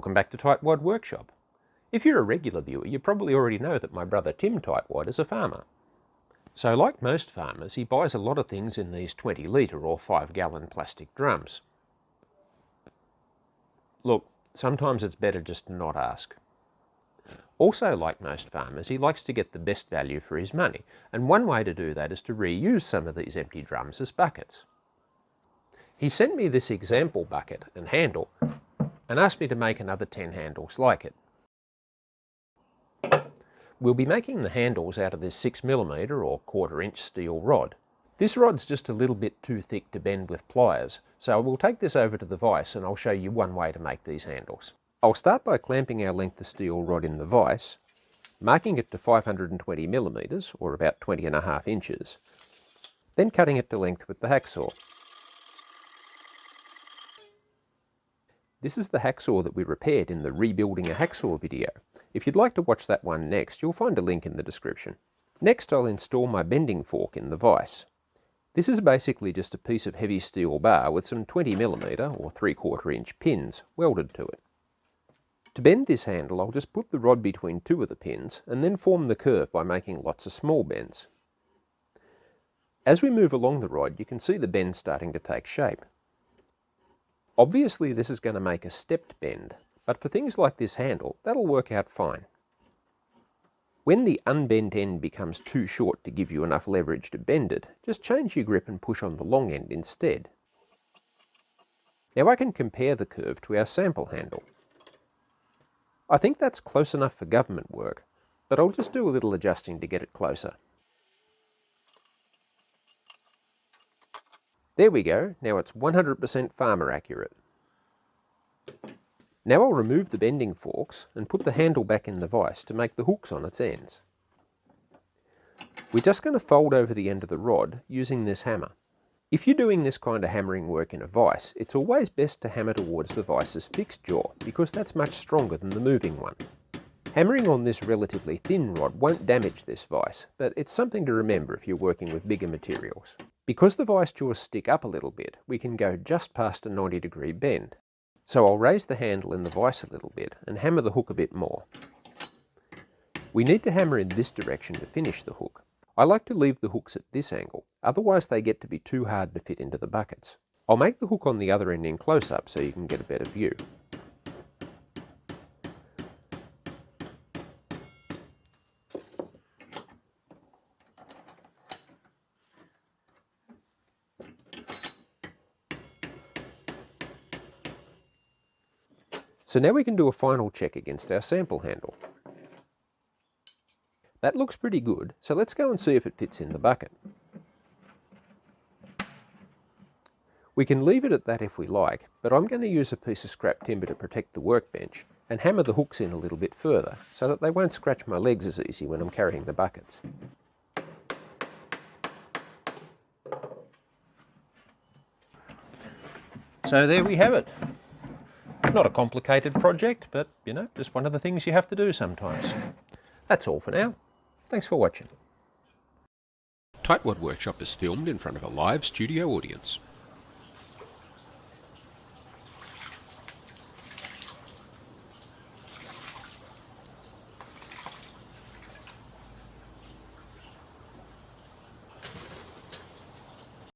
Welcome back to Tightwad Workshop. If you're a regular viewer, you probably already know that my brother Tim Tightwad is a farmer. So like most farmers, he buys a lot of things in these 20-litre or 5-gallon plastic drums. Look, sometimes it's better just to not ask. Also, like most farmers, he likes to get the best value for his money, and one way to do that is to reuse some of these empty drums as buckets. He sent me this example bucket and handle and asked me to make another 10 handles like it. We'll be making the handles out of this 6mm or 1/4 inch steel rod. This rod's just a little bit too thick to bend with pliers, so we'll take this over to the vise and I'll show you one way to make these handles. I'll start by clamping our length of steel rod in the vise, marking it to 520mm or about 20.5 inches, then cutting it to length with the hacksaw. This is the hacksaw that we repaired in the Rebuilding a Hacksaw video. If you'd like to watch that one next, you'll find a link in the description. Next, I'll install my bending fork in the vise. This is basically just a piece of heavy steel bar with some 20mm or 3/4 inch pins welded to it. To bend this handle, I'll just put the rod between two of the pins and then form the curve by making lots of small bends. As we move along the rod, you can see the bend starting to take shape. Obviously this is going to make a stepped bend, but for things like this handle, that'll work out fine. When the unbent end becomes too short to give you enough leverage to bend it, just change your grip and push on the long end instead. Now I can compare the curve to our sample handle. I think that's close enough for government work, but I'll just do a little adjusting to get it closer. There we go, now it's 100% farmer accurate. Now I'll remove the bending forks and put the handle back in the vise to make the hooks on its ends. We're just going to fold over the end of the rod using this hammer. If you're doing this kind of hammering work in a vise, it's always best to hammer towards the vice's fixed jaw because that's much stronger than the moving one. Hammering on this relatively thin rod won't damage this vise, but it's something to remember if you're working with bigger materials. Because the vise jaws stick up a little bit, we can go just past a 90-degree bend. So I'll raise the handle in the vise a little bit and hammer the hook a bit more. We need to hammer in this direction to finish the hook. I like to leave the hooks at this angle, otherwise they get to be too hard to fit into the buckets. I'll make the hook on the other end in close-up so you can get a better view. So now we can do a final check against our sample handle. That looks pretty good, so let's go and see if it fits in the bucket. We can leave it at that if we like, but I'm going to use a piece of scrap timber to protect the workbench and hammer the hooks in a little bit further so that they won't scratch my legs as easy when I'm carrying the buckets. So there we have it. Not a complicated project, but, you know, just one of the things you have to do sometimes. That's all for now. Thanks for watching. Tightwad Workshop is filmed in front of a live studio audience.